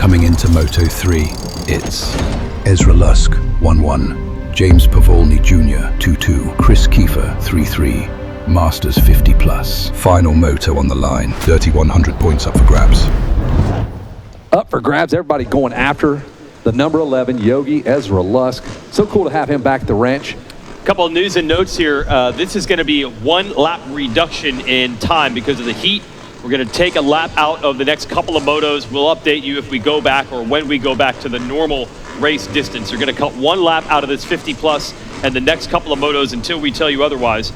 Coming into Moto 3, it's Ezra Lusk, 1-1, James Pavolny Jr., 2-2, Chris Kiefer, 3-3, Masters 50+. Final Moto on the line, 3,100 points up for grabs. Up for grabs, everybody going after the number 11, Yogi Ezra Lusk. So cool to have him back at the ranch. Couple of news and notes here. This is going to be a 1 lap reduction in time because of the heat. We're going to take a lap out of the next couple of motos. We'll update you if we go back or when we go back to the normal race distance. You're going to cut 1 lap out of this 50+ and the next couple of motos until we tell you otherwise.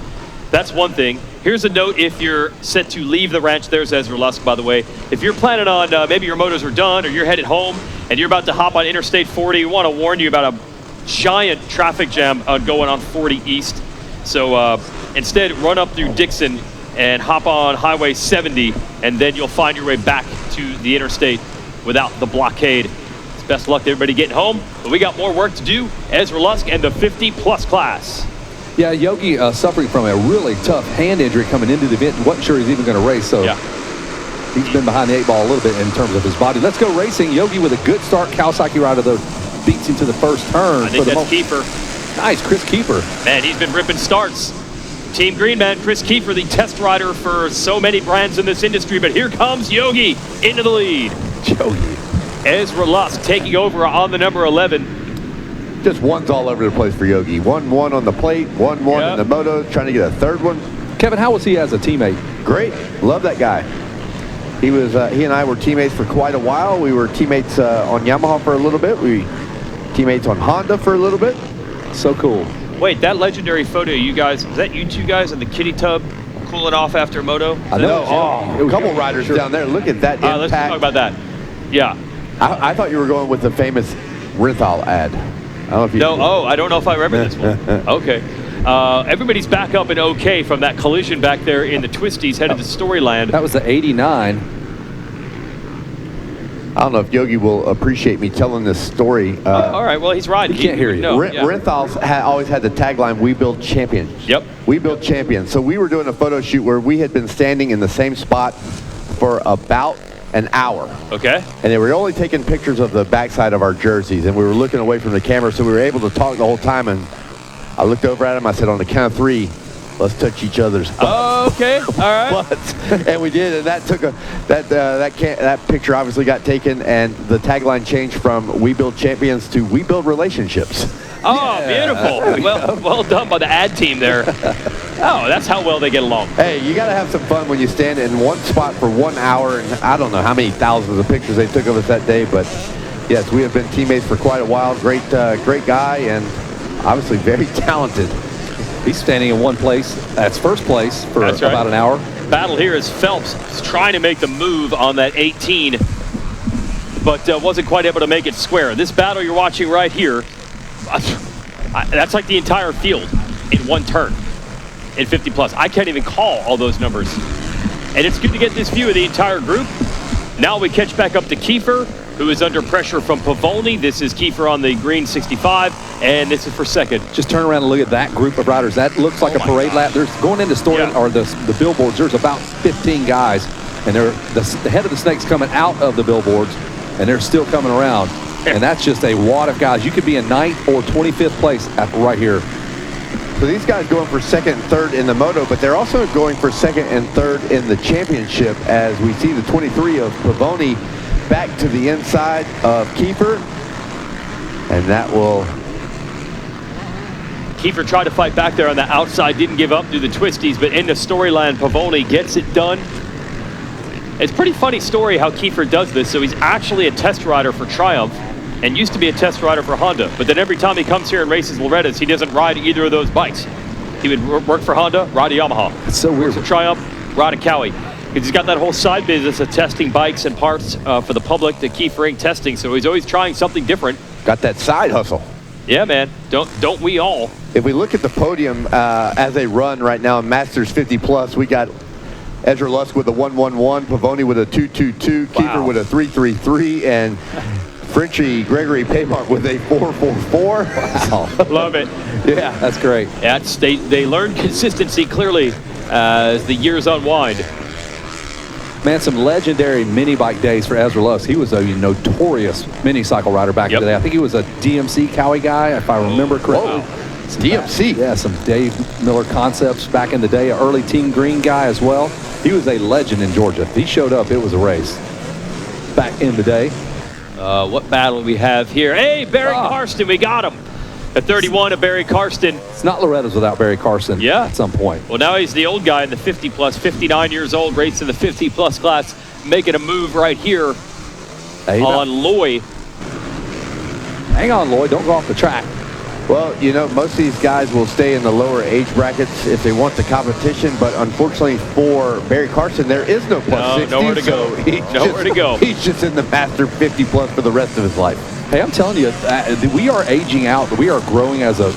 That's one thing. Here's a note if you're set to leave the ranch. There's Ezra Lusk, by the way. If you're planning on, maybe your motos are done or you're headed home and you're about to hop on Interstate 40, we want to warn you about a giant traffic jam going on 40 East. So instead, run up through Dixon and hop on Highway 70, and then you'll find your way back to the interstate without the blockade. It's best of luck to everybody getting home, but we got more work to do. Ezra Lusk and the 50+ class. Yeah, Yogi suffering from a really tough hand injury coming into the event and wasn't sure he's even going to race, so he's been behind the 8 ball a little bit in terms of his body. Let's go racing. Yogi with a good start. Kawasaki rider, though, beats him to the first turn. I think that's Kiefer. Nice, Chris Kiefer. Man, he's been ripping starts. Team Green, man, Chris Kiefer, the test rider for so many brands in this industry, but here comes Yogi into the lead. Yogi. Ezra Lusk taking over on the number 11. Just ones all over the place for Yogi. 1-1 on the plate, 1-1 in the moto, trying to get a third one. Kevin, how was he as a teammate? Great. Love that guy. He and I were teammates for quite a while. We were teammates on Yamaha for a little bit. We teammates on Honda for a little bit. So cool. Wait, that legendary photo, you guys, is that you two guys in the kiddie tub cooling off after Moto? I know. A couple riders down there. Look at that impact. Let's talk about that. Yeah. I thought you were going with the famous Rinthal ad. I don't know if you I don't know if I remember this one. Okay. Everybody's back up and okay from that collision back there in the twisties headed to Storyland. That was the 89. I don't know if Yogi will appreciate me telling this story. All right, well, he's riding. We can't hear you. Renthal's always had the tagline, "We build champions." Yep. We build champions. So we were doing a photo shoot where we had been standing in the same spot for about an hour. Okay. And they were only taking pictures of the backside of our jerseys, and we were looking away from the camera, so we were able to talk the whole time. And I looked over at him. I said, on the count of 3, let's touch each other's butts. Oh, okay. All right. And we did, and that took that picture obviously got taken, and the tagline changed from "We build champions" to "We build relationships." Oh, beautiful. Well done by the ad team there. Oh, that's how well they get along. Hey, you got to have some fun when you stand in one spot for 1 hour, and I don't know how many thousands of pictures they took of us that day, but yes, we have been teammates for quite a while. Great guy, and obviously very talented. He's standing in one place. That's first place for about an hour. Battle here is Phelps is trying to make the move on that 18, but wasn't quite able to make it square. This battle you're watching right here, that's like the entire field in one turn in 50+. I can't even call all those numbers. And it's good to get this view of the entire group. Now we catch back up to Kiefer, who is under pressure from Pavolny. This is Kiefer on the green 65, and this is for second. Just turn around and look at that group of riders. That looks like a parade lap. There's going into or the billboards. There's about 15 guys, and the head of the snake's coming out of the billboards, and they're still coming around. And that's just a wad of guys. You could be in 9th or 25th place right here. So these guys going for second and third in the moto, but they're also going for second and third in the championship, as we see the 23 of Pavolny back to the inside of Kiefer, and that will... Kiefer tried to fight back there on the outside, didn't give up through the twisties, but into Storyland, Pavolny gets it done. It's a pretty funny story how Kiefer does this. So he's actually a test rider for Triumph and used to be a test rider for Honda, but then every time he comes here and races Loretta's, he doesn't ride either of those bikes. He would work for Honda, ride a Yamaha. It's so weird. For Triumph, ride a Cowie. Because he's got that whole side business of testing bikes and parts for the public, the Kiefer Inc. testing, so he's always trying something different. Got that side hustle. Yeah, man. Don't we all? If we look at the podium as they run right now in Masters 50+, we got Ezra Lusk with a 1-1-1, Pavolny with a 2-2-2, Kiefer with a 3-3-3, and Frenchie Gregory Paymont with a 4-4-4. Wow. Love it. Yeah. That's great. Yeah, they learned consistency clearly as the years unwind. Man, some legendary mini bike days for Ezra Lusk. He was a notorious mini cycle rider back in the day. I think he was a DMC Cowie guy, if I remember correctly. DMC? Yeah, some Dave Miller concepts back in the day. An early Team Green guy as well. He was a legend in Georgia. If he showed up, it was a race back in the day. What battle we have here? Hey, Barry Karsten, we got him. At 31 of Barry Karsten. It's not Loretta's without Barry Karsten at some point. Well, now he's the old guy in the 50-plus, 59 years old, racing in the 50-plus class, making a move right here on Loy. Hang on, Lloyd. Don't go off the track. Well, you know, most of these guys will stay in the lower age brackets if they want the competition, but unfortunately for Barry Karsten, there is no plus 60. Nowhere to go. Nowhere to go. He's just in the Master 50 plus for the rest of his life. Hey, I'm telling you, we are aging out. We are growing as a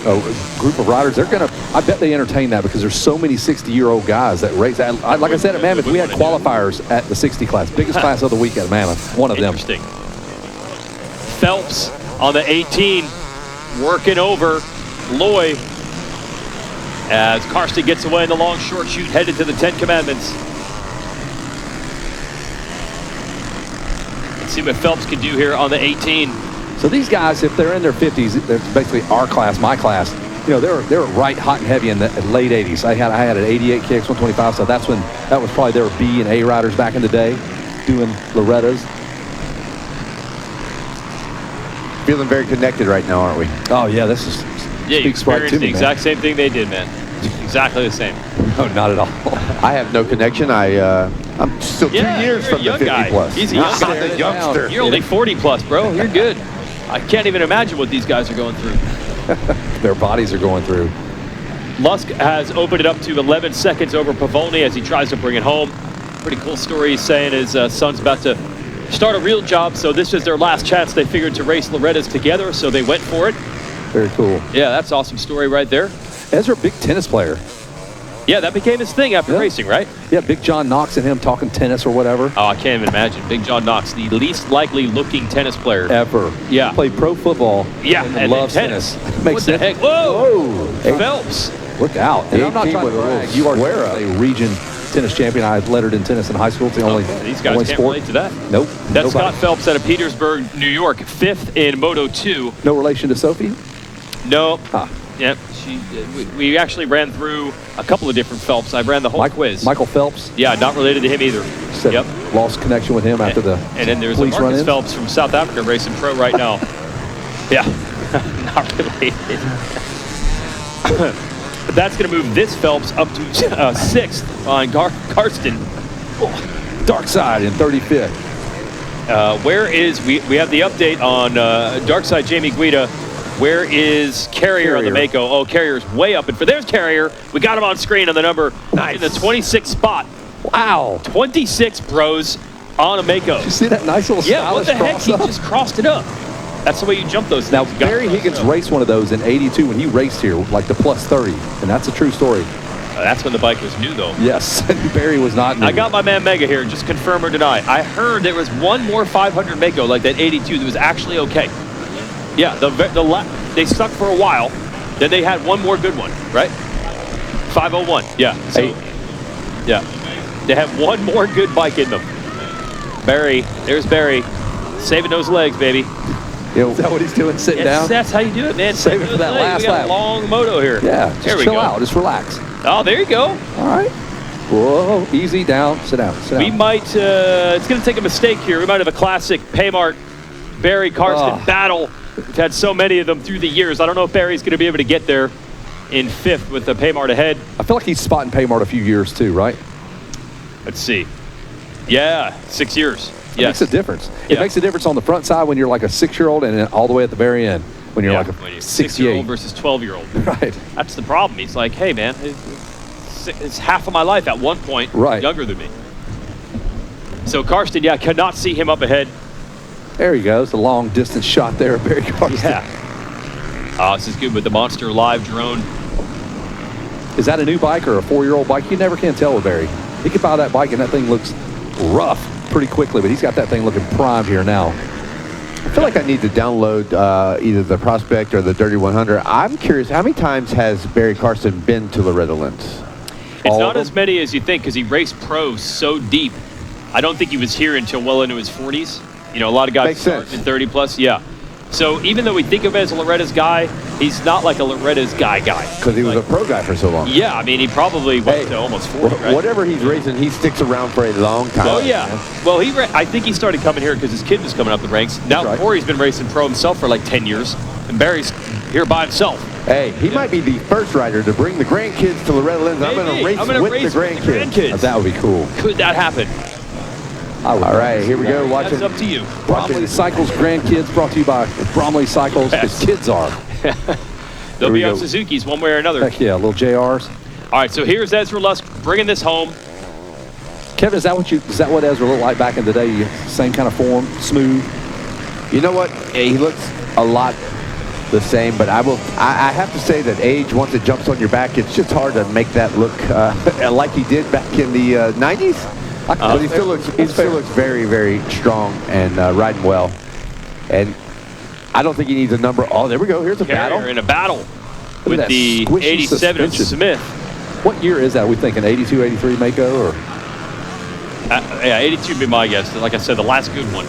group of riders. They're going to, I bet they entertain that because there's so many 60-year-old guys that race. Like I said at Mammoth, we had qualifiers at the 60 class. Biggest class of the week at Mammoth. One of them. Interesting. Phelps on the 18, working over Loy as Karsten gets away in the long short shoot, headed to the 10 Commandments. Let's see what Phelps can do here on the 18. So these guys, if they're in their 50s, they're basically our class, my class. You know, they're right hot and heavy in the late 80s. I had an 88 KX 125, so that was probably their B and A riders back in the day, doing Lorettas. Feeling very connected right now, aren't we? Oh yeah, this is you experienced the exact same thing they did, man. Exactly the same. No, not at all. I have no connection. I'm still 2 years from the 50 guy. plus. He's a young guy. I'm a youngster. You're only 40 plus, bro. You're good. I can't even imagine what these guys are going through. Their bodies are going through. Lusk has opened it up to 11 seconds over Pavolny as he tries to bring it home. Pretty cool story. He's saying his son's about to start a real job, so this is their last chance. They figured to race Loretta's together, so they went for it. Very cool. Yeah, that's an awesome story right there. Ezra, big tennis player. Yeah, that became his thing after racing, right? Yeah, Big John Knox and him talking tennis or whatever. Oh, I can't even imagine. Big John Knox, the least likely looking tennis player ever. Yeah. He played pro football. Yeah, and loves tennis. Makes what sense. the heck? Whoa! Hey, Phelps. Look out. And I'm not 18 trying to with a little brag. You are square up. a region tennis champion. I lettered in tennis in high school. It's the only These guys only can't sport. relate to that. Nope. That's nobody. Scott Phelps out of Petersburg, New York, 5th in Moto 2. No relation to Sophie? No. Huh. Yep. We actually ran through a couple of different Phelps. I ran the whole quiz. Michael Phelps? Yeah, not related to him either. Said lost connection with him after the And then there's a police Marcus run-ins. Phelps from South Africa racing pro right now. Yeah, not related. But that's going to move this Phelps up to 6th on Karsten. Oh, dark side in 35th. Where is, we have the update on dark side Jamie Guida. Where is Carrier on the Mako? Oh, Carrier's way up. And there's Carrier. We got him on screen on the number in the 26th spot. Wow. 26 bros on a Mako. Did you see that nice little What the heck? cross He up? just crossed it up. That's the way you jump those Now, things. You gotta Barry cross Higgins it up. raced one of those in 82 when he raced here, like the plus 30. And that's a true story. That's when the bike was new, though. Yes. Barry was not new. I got my man Mega here. Just confirm or deny. I heard there was one more 500 Mako, like that 82, that was actually okay. Yeah, they stuck for a while. Then they had one more good one, right? 501. Yeah. So, yeah. They have one more good bike in them. Barry. There's Barry. Saving those legs, baby. Is that what he's doing, sitting down? That's how you do it, man. Save it for that last We got lap. a long moto here. Yeah, Here just we chill go. out, just relax. Oh, there you go. All right. Whoa, easy, down, sit down, sit down. We might, it's going to take a mistake here. We might have a classic Paymart Barry Karsten battle. We've had so many of them through the years. I don't know if Barry's going to be able to get there in 5th with the Paymart ahead. I feel like he's spotting Paymart a few years too, right? Let's see. Yeah, 6 years. It makes a difference. It Yeah. makes a difference on the front side when you're like a 6-year-old and then all the way at the very end when you're like a when you're 68. 6-year-old versus 12-year-old. Right. That's the problem. He's like, hey, man, it's half of my life at one point younger than me. So Karsten, cannot see him up ahead. There he goes, the long distance shot there of Barry Karsten. Yeah. This is good with the Monster Live drone. Is that a new bike or a 4-year-old bike? You never can tell with Barry. He could buy that bike and that thing looks rough pretty quickly, but he's got that thing looking primed here now. I feel like I need to download either the Prospect or the Dirty 100. I'm curious, how many times has Barry Karsten been to Loretta Lynn's? It's not as many as you think because he raced pro so deep I don't think he was here until well into his 40s. You know, a lot of guys Makes start sense. in 30 plus. Yeah. So even though we think of him as a Loretta's guy, he's not like a Loretta's guy. Because he was a pro guy for so long. Yeah, I mean, he probably went to almost 40, right? Whatever he's racing, he sticks around for a long time. Oh, yeah. Well, I think he started coming here because his kid was coming up the ranks. Now, right. Corey's been racing pro himself for like 10 years, and Barry's here by himself. Hey, he might be the first rider to bring the grandkids to Loretta Lynn's. I'm going to race with the grandkids. That would be cool. Could that happen? All right, here we go. Watching. That's up to you. Bromley Cycles Grandkids, brought to you by Bromley Cycles. Yes. His kids are. They'll be we on go. Suzuki's one way or another. Heck yeah, little JRs. All right, so here's Ezra Lusk bringing this home. Kevin, is that what Ezra looked like back in the day? Same kind of form, smooth. You know what? He looks a lot the same, but I have to say that age, once it jumps on your back, it's just hard to make that look like he did back in the 90s. But he still looks very, very strong and riding well. And I don't think he needs a number. Oh, there we go. Here's a battle. In a battle at with that the squishy 87 suspension. Smith. What year is that? Are we thinking 82, 83 Mako? Or? Yeah, 82 would be my guess. Like I said, the last good one.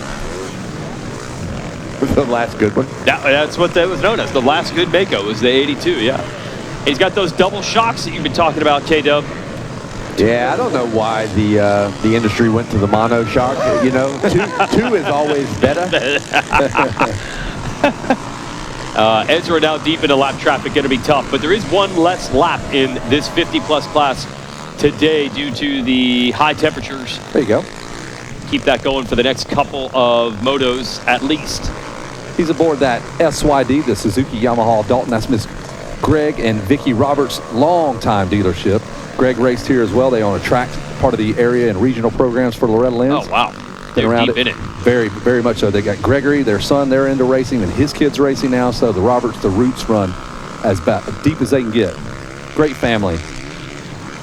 The last good one. That's what that was known as. The last good Mako was the 82, yeah. He's got those double shocks that you've been talking about, K-Dub. Yeah, I don't know why the industry went to the mono shock. You know, two is always better. Ezra now deep into lap traffic, going to be tough. But there is one less lap in this 50-plus class today due to the high temperatures. There you go. Keep that going for the next couple of motos at least. He's aboard that SYD, the Suzuki Yamaha Dalton. That's Miss Greg and Vicky Roberts' longtime dealership. Greg raced here as well. They own a track, part of the area and regional programs for Loretta Lynn's. Oh, wow. Been They're around deep in it. Very, very much so. They got Gregory, their son, they're into racing, and his kid's racing now. So the Roberts, the roots run as deep as they can get. Great family.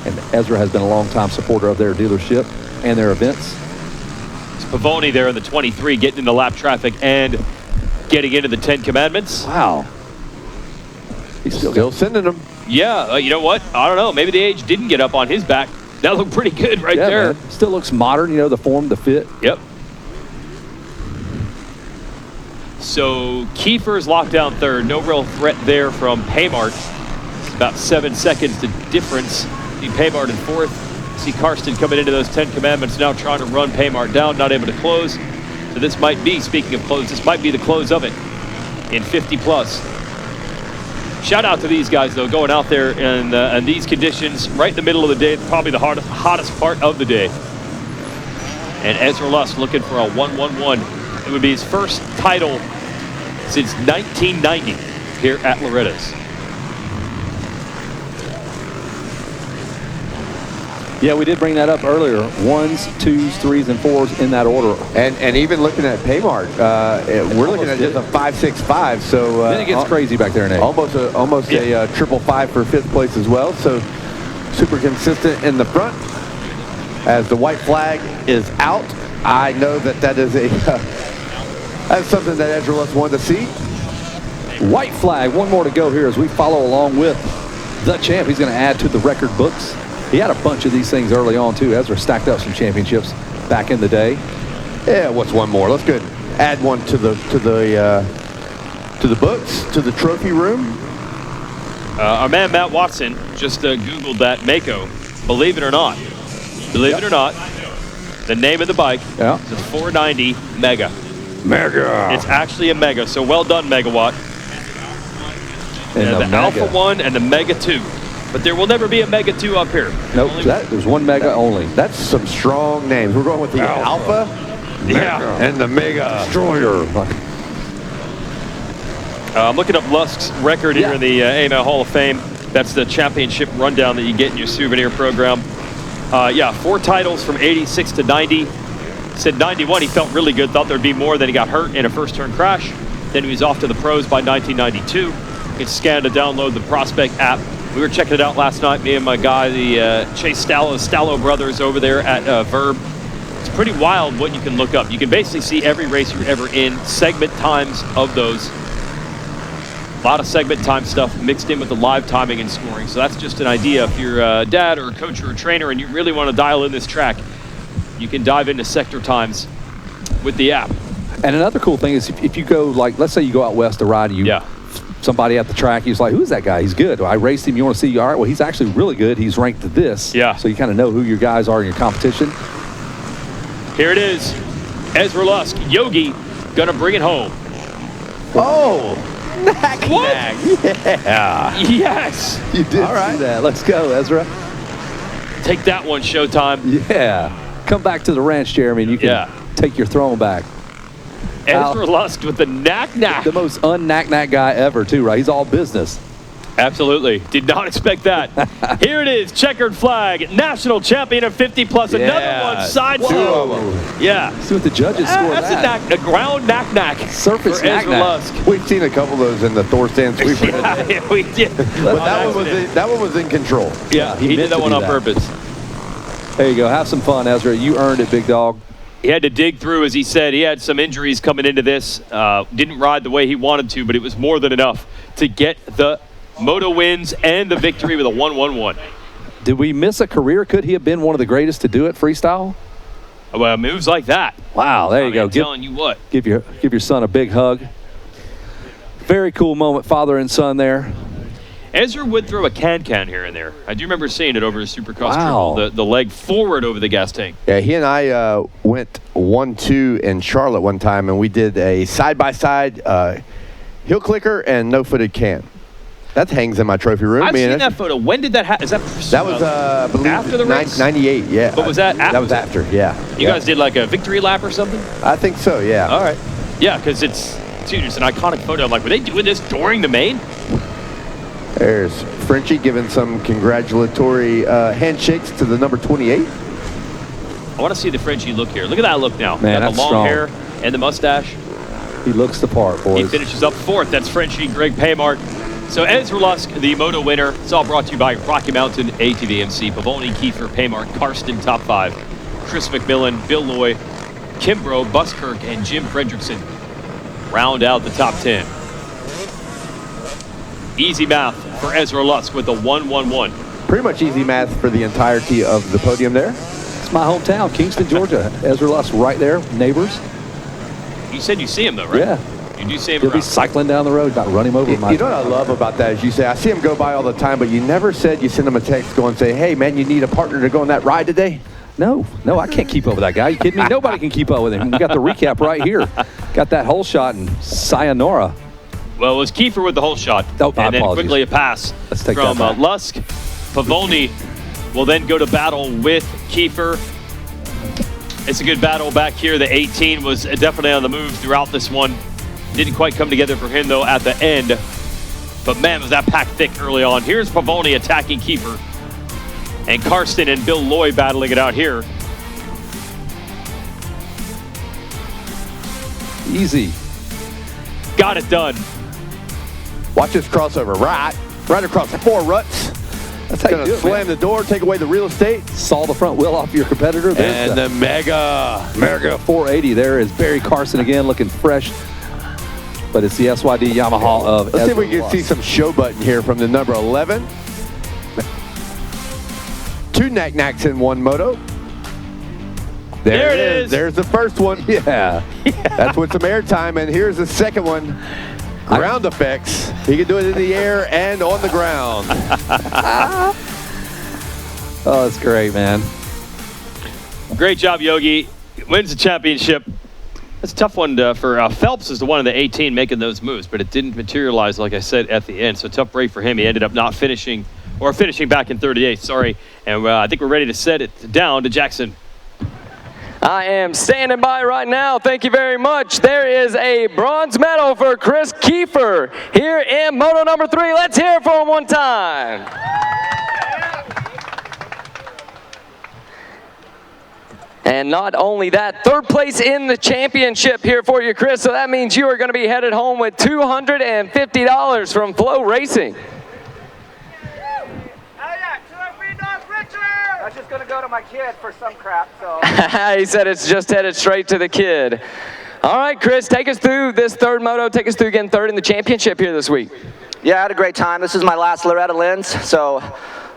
And Ezra has been a longtime supporter of their dealership and their events. It's Pavoni there in the 23, getting into lap traffic and getting into the 10 Commandments. Wow. He's Still sending them. Yeah, you know what? I don't know. Maybe the age didn't get up on his back. That looked pretty good right there. Man. Still looks modern, you know, the form, the fit. Yep. So Kiefer's locked down third. No real threat there from Paymart. It's about 7 seconds the difference between Paymart and fourth. See Karsten coming into those 10 Commandments now, trying to run Paymart down, not able to close. So this might be, speaking of close, this might be the close of it in 50 plus. Shout out to these guys, though, going out there in these conditions, right in the middle of the day, probably the hottest part of the day. And Ezra Lusk looking for a 1-1-1. It would be his first title since 1990 here at Loretta's. Yeah, we did bring that up earlier. 1s, 2s, 3s, and 4s in that order. And even looking at Paymart, we're looking at just a 5.65. So Then it gets crazy back there in age. almost a triple five for fifth place as well. So super consistent in the front. As the white flag is out, I know that is that's something that Ezra Lusk wanted to see. White flag. One more to go here as we follow along with the champ. He's going to add to the record books. He had a bunch of these things early on, too. Ezra stacked up some championships back in the day. Yeah, what's one more? Let's go add one to the books, to the trophy room. Our man Matt Watson just Googled that Mako. Believe it or not, the name of the bike is a 490 Mega. It's actually a Mega, so well done, Megawatt. And the Alpha 1 and the Mega 2. But there will never be a Mega 2 up here. Nope, there's one Mega only. That's some strong names. We're going with the Alpha and the Mega Destroyer. I'm looking up Lusk's record here in the AMA Hall of Fame. That's the championship rundown that you get in your souvenir program. 4 titles from 86 to 90. Said 91, he felt really good, thought there'd be more, then he got hurt in a first-turn crash. Then he was off to the pros by 1992. You can scan to download the Prospect app. We were checking it out last night, me and my guy, the Chase Stallo brothers over there at Verb. It's pretty wild what you can look up. You can basically see every race you're ever in, segment times of those. A lot of segment time stuff mixed in with the live timing and scoring. So that's just an idea. If you're a dad or a coach or a trainer and you really want to dial in this track, You can dive into sector times with the app. And another cool thing is if you go, like, let's say you go out west to ride, and somebody at the track, he's like, who's that guy? He's good. I raced him. You want to see? All right, well, he's actually really good. He's ranked to this. Yeah. So you kind of know who your guys are in your competition. Here it is. Ezra Lusk, Yogi, gonna bring it home. Oh, What? yeah. Yes. You did see that. Let's go, Ezra. Take that one, Showtime. Yeah. Come back to the ranch, Jeremy, and you can take your throne back. Ezra Lusk with the knack-knack. The most un-knack-knack guy ever, too, right? He's all business. Absolutely. Did not expect that. Here it is, checkered flag, national champion of 50 plus. Another one, side two. Yeah. See what the judges score That's a ground knack-knack. Surface for Ezra knack-knack. Lusk. We've seen a couple of those in the Thor stand sweeper. Yeah, we did. But that one was in control. Yeah, he did that one on purpose. There you go. Have some fun, Ezra. You earned it, big dog. He had to dig through, as he said. He had some injuries coming into this. Didn't ride the way he wanted to, but it was more than enough to get the Moto wins and the victory with a 1-1-1. Did we miss a career? Could he have been one of the greatest to do it freestyle? Well, moves like that. Wow, there you go. I'm telling you what. Give your son a big hug. Very cool moment, father and son there. Ezra would throw a can here and there. I do remember seeing it over a Supercross Wow. triple, the leg forward over the gas tank. Yeah, he and I went 1-2 in Charlotte one time, and we did a side-by-side heel clicker and no-footed can. That hangs in my trophy room. I've seen that photo. When did that happen? Is that was, I believe, after the race? 98, yeah. But was that after? That was after, yeah. You guys did like a victory lap or something? I think so, yeah. All right. Yeah, because it's an iconic photo. I'm like, were they doing this during the main? There's Frenchie giving some congratulatory handshakes to the number 28. I want to see the Frenchie look here. Look at that look now. Man, got that's the long strong. hair and the mustache. He looks the part, boys. He finishes up fourth. That's Frenchie, Greg Paymart. So Ezra Lusk, the Moto winner. It's all brought to you by Rocky Mountain, ATVMC, Pavoni, Kiefer, Paymart, Karsten, top 5. Chris McMillan, Bill Loy, Kimbrough, Buskirk, and Jim Fredrickson round out the top 10. Easy math for Ezra Lusk with the 1-1-1. Pretty much easy math for the entirety of the podium there. It's my hometown, Kingston, Georgia. Ezra Lusk right there, neighbors. You said you see him, though, right? Yeah. You do see him He'll be around. cycling down the road, about to run him over. You know what I love about that is you say, I see him go by all the time, but you never said you send him a text going and say, hey, man, you need a partner to go on that ride today? No, I can't keep up with that guy. You kidding me? Nobody can keep up with him. We got the recap right here. Got that whole shot and sayonara. Well, it was Kiefer with the whole shot. Oh, and then apologies. quickly a pass Let's take from that back. Lusk. Pavoni will then go to battle with Kiefer. It's a good battle back here. The 18 was definitely on the move throughout this one. Didn't quite come together for him, though, at the end. But, man, was that pack thick early on. Here's Pavoni attacking Kiefer. And Karsten and Bill Loy battling it out here. Easy. Got it done. Watch this crossover. Right across the 4 ruts. That's how you Gonna do it, slam man. the door, take away the real estate. Saw the front wheel off your competitor. There's And the mega 480 there is Barry Carson again, looking fresh. But it's the SYD Yamaha of Let's see if we Ezra can see Lusk. some show button here from the number 11. 2 knack-knacks in 1 moto. There it is. There's the first one. Yeah. That's with some airtime. And here's the second one. Ground effects. He can do it in the air and on the ground. Oh, that's great, man. Great job, Yogi. Wins the championship. It's a tough one for Phelps is the one in the 18 making those moves, but it didn't materialize, like I said, at the end. So tough break for him. He ended up not finishing, or finishing back in 38th, sorry. And I think we're ready to set it down to Jackson. I am standing by right now. Thank you very much. There is a bronze medal for Chris Kiefer here in Moto number 3. Let's hear it for him one time. And not only that, 3rd place in the championship here for you, Chris. So that means you are going to be headed home with $250 from Flow Racing. That's just gonna go to my kid for some crap, so. He said it's just headed straight to the kid. All right, Chris, take us through this 3rd moto. Take us through again 3rd in the championship here this week. Yeah, I had a great time. This is my last Loretta Lynn's, so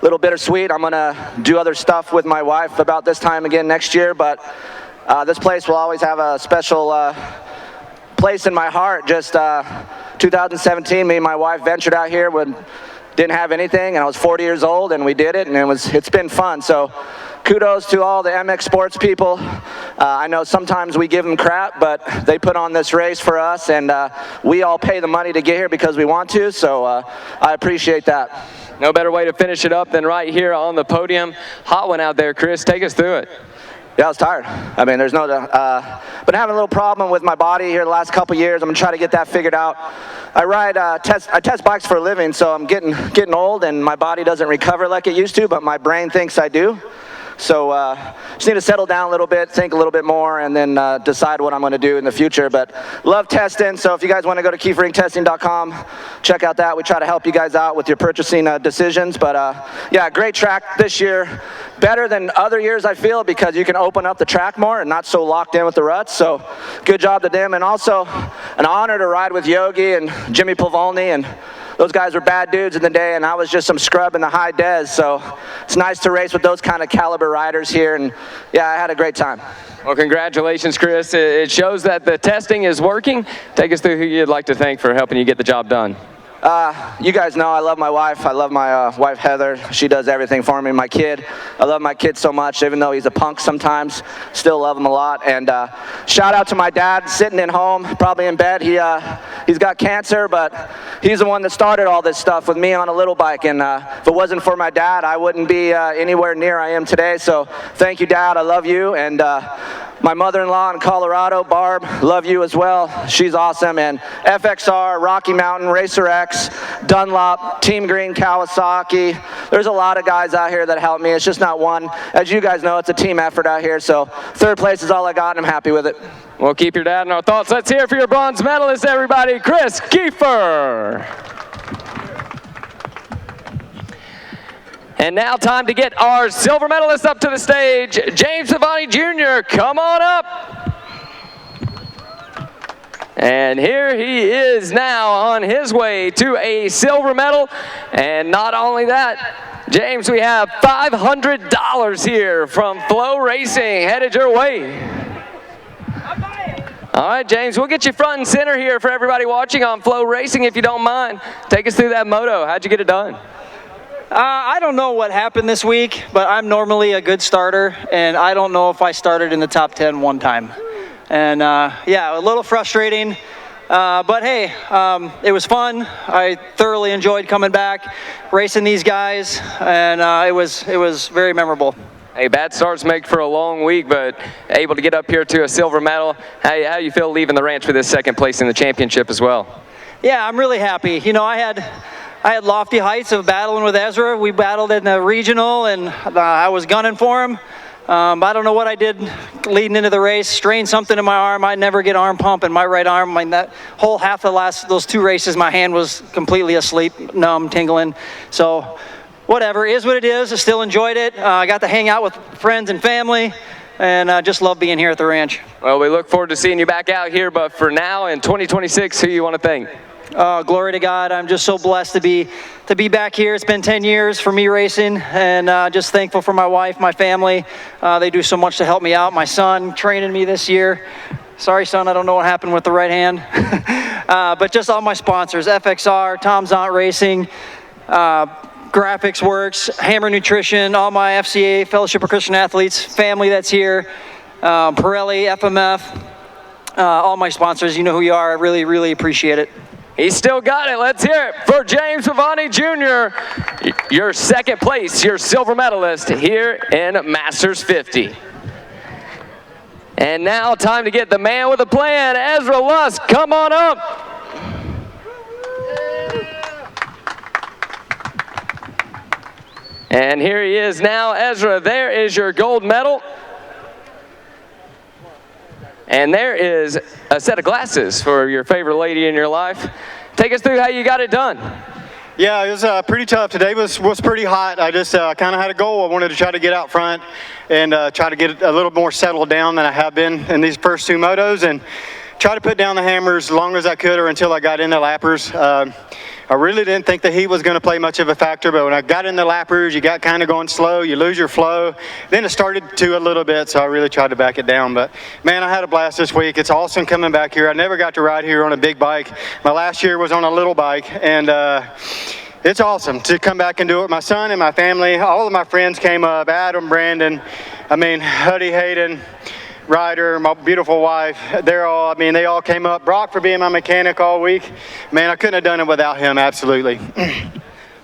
little bittersweet. I'm gonna do other stuff with my wife about this time again next year, but this place will always have a special place in my heart. Just 2017, me and my wife ventured out here when didn't have anything, and I was 40 years old, and we did it, and it's been fun. So kudos to all the MX Sports people. I know sometimes we give them crap, but they put on this race for us, and we all pay the money to get here because we want to, so I appreciate that. No better way to finish it up than right here on the podium. Hot one out there, Chris. Take us through it. Yeah, I was tired. I mean, there's no, been having a little problem with my body here the last couple years. I'm gonna try to get that figured out. I test bikes for a living, so I'm getting old, and my body doesn't recover like it used to, but my brain thinks I do. So just need to settle down a little bit, think a little bit more, and then decide what I'm going to do in the future. But love testing, so if you guys want to go to KieferIncTesting.com, check out that. We try to help you guys out with your purchasing decisions. But yeah, great track this year. Better than other years, I feel, because you can open up the track more and not so locked in with the ruts. So good job to them. And also an honor to ride with Yogi and Jimmy Pavolny, and those guys were bad dudes in the day, and I was just some scrub in the high des, so it's nice to race with those kind of caliber riders here, and yeah, I had a great time. Well, congratulations, Chris. It shows that the testing is working. Take us through who you'd like to thank for helping you get the job done. You guys know I love my wife. I love my wife, Heather. She does everything for me. My kid, I love my kid so much, even though he's a punk sometimes. Still love him a lot. And shout out to my dad, sitting at home, probably in bed. He's got cancer, but he's the one that started all this stuff with me on a little bike. And if it wasn't for my dad, I wouldn't be anywhere near I am today. So thank you, Dad. I love you. And my mother-in-law in Colorado, Barb, love you as well. She's awesome. And FXR, Rocky Mountain, Racer X, Dunlop, Team Green, Kawasaki. There's a lot of guys out here that help me. It's just not one. As you guys know, it's a team effort out here. So third place is all I got, and I'm happy with it. We'll keep your dad in our thoughts. Let's hear it for your bronze medalist, everybody, Chris Kiefer. And now time to get our silver medalist up to the stage. James Pavoni Jr., come on up. And here he is now on his way to a silver medal. And not only that, James, we have $500 here from Flow Racing headed your way. All right, James, we'll get you front and center here for everybody watching on Flow Racing, if you don't mind. Take us through that moto. How'd you get it done? I don't know what happened this week, but I'm normally a good starter, and I don't know if I started in the top 10 one time. And yeah, a little frustrating, but hey, it was fun. I thoroughly enjoyed coming back, racing these guys, and it was very memorable. Hey, bad starts make for a long week, but able to get up here to a silver medal. How you feel leaving the ranch with this second place in the championship as well? Yeah, I'm really happy. You know, I had lofty heights of battling with Ezra. We battled in the regional, and I was gunning for him. I don't know what I did leading into the race. Strained something in my arm. I never get arm pump in my right arm. That whole half of those two races, my hand was completely asleep, numb, tingling. So whatever, is what it is. I still enjoyed it. I got to hang out with friends and family, and just love being here at the ranch. Well, we look forward to seeing you back out here, but for now, in 2026, who you want to thank? Glory to God. I'm just so blessed to be back here. It's been 10 years for me racing, and just thankful for my wife, my family. They do so much to help me out. My son training me this year. Sorry, son, I don't know what happened with the right hand. But just all my sponsors, FXR, Tom Zont Racing, Graphics Works, Hammer Nutrition, all my FCA, Fellowship of Christian Athletes, family that's here, Pirelli, FMF, all my sponsors. You know who you are. I really, really appreciate it. He's still got it. Let's hear it for James Pavoni Jr., your second place, your silver medalist here in Masters 50. And now time to get the man with a plan, Ezra Lusk. Come on up. And here he is now. Ezra, there is your gold medal. And there is a set of glasses for your favorite lady in your life. Take us through how you got it done. Yeah, it was pretty tough. Today was pretty hot. I just kind of had a goal. I wanted to try to get out front and try to get a little more settled down than I have been in these first two motos. And tried to put down the hammer as long as I could or until I got into lappers. I really didn't think the heat was going to play much of a factor, but when I got in the lappers, you got kind of going slow, you lose your flow. Then it started to a little bit, so I really tried to back it down. But, man, I had a blast this week. It's awesome coming back here. I never got to ride here on a big bike. My last year was on a little bike, and it's awesome to come back and do it with my son and my family. All of my friends came up, Adam, Brandon, Huddy, Hayden, Ryder, my beautiful wife. They all came up. Brock for being my mechanic all week. Man, I couldn't have done it without him, absolutely.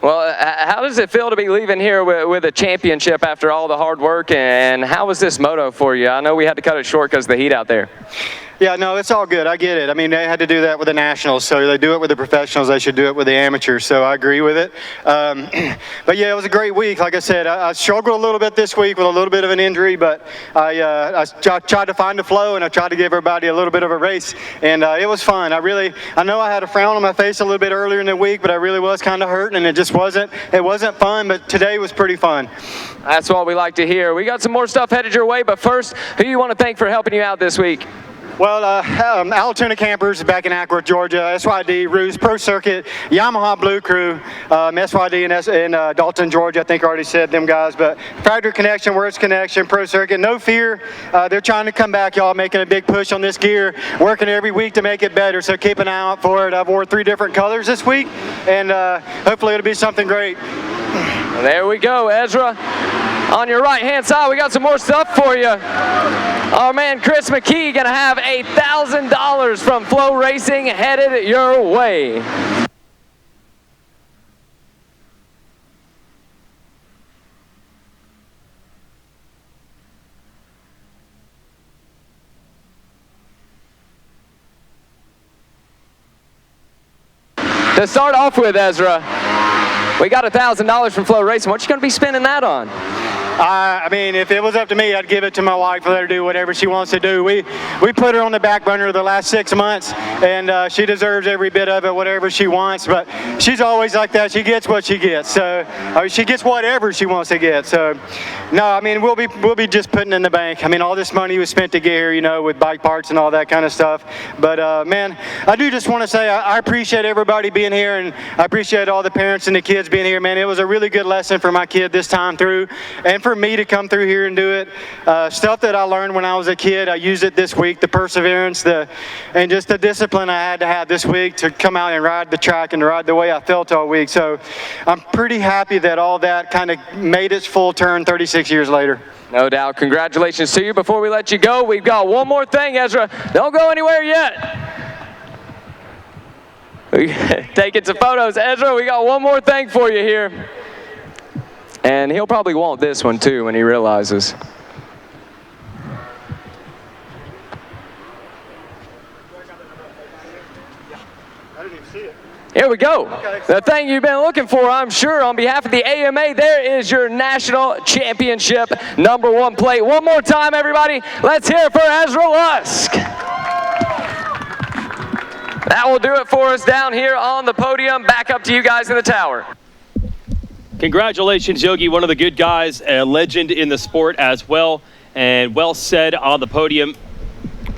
Well, how does it feel to be leaving here with a championship after all the hard work, and how was this moto for you? I know we had to cut it short because of the heat out there. Yeah, no, it's all good. I get it. They had to do that with the nationals, so they do it with the professionals. They should do it with the amateurs, so I agree with it. But, yeah, it was a great week. Like I said, I struggled a little bit this week with a little bit of an injury, but I tried to find the flow, and I tried to give everybody a little bit of a race, and it was fun. I know I had a frown on my face a little bit earlier in the week, but I really was kind of hurting, and it wasn't fun, but today was pretty fun. That's what we like to hear. We got some more stuff headed your way, but first, who do you want to thank for helping you out this week? Well, Altoona Campers back in Ackworth, Georgia, SYD, Ruse, Pro Circuit, Yamaha Blue Crew, SYD in Dalton, Georgia, I think I already said them guys, but Factory Connection, Words Connection, Pro Circuit, no fear. They're trying to come back, y'all, making a big push on this gear, working every week to make it better, so keep an eye out for it. I've wore 3 different colors this week, and hopefully it'll be something great. There we go, Ezra. On your right-hand side, we got some more stuff for you. Our man Chris McKee gonna have $1,000 from Flow Racing headed your way. To start off with, Ezra, we got $1,000 from Flow Racing. What you gonna be spending that on? If it was up to me, I'd give it to my wife, let her do whatever she wants to do. We put her on the back burner the last 6 months, and she deserves every bit of it, whatever she wants. But she's always like that. She gets what she gets. So she gets whatever she wants to get. So no, we'll be just putting in the bank. All this money was spent to get here, with bike parts and all that kind of stuff. But man, I do just want to say I appreciate everybody being here, and I appreciate all the parents and the kids being here. Man, it was a really good lesson for my kid this time through, and for me to come through here and do it. Stuff that I learned when I was a kid, I used it this week, the perseverance, and just the discipline I had to have this week to come out and ride the track and ride the way I felt all week. So I'm pretty happy that all that kind of made its full turn 36 years laget. No doubt. Congratulations to you. Before we let you go, we've got one more thing, Ezra. Don't go anywhere yet. Taking some photos. Ezra, we got one more thing for you here. And he'll probably want this one too when he realizes. Here we go. The thing you've been looking for, I'm sure, on behalf of the AMA, there is your national championship #1 plate. One more time, everybody. Let's hear it for Ezra Lusk. That will do it for us down here on the podium. Back up to you guys in the tower. Congratulations, Yogi, one of the good guys, a legend in the sport as well, and well said on the podium.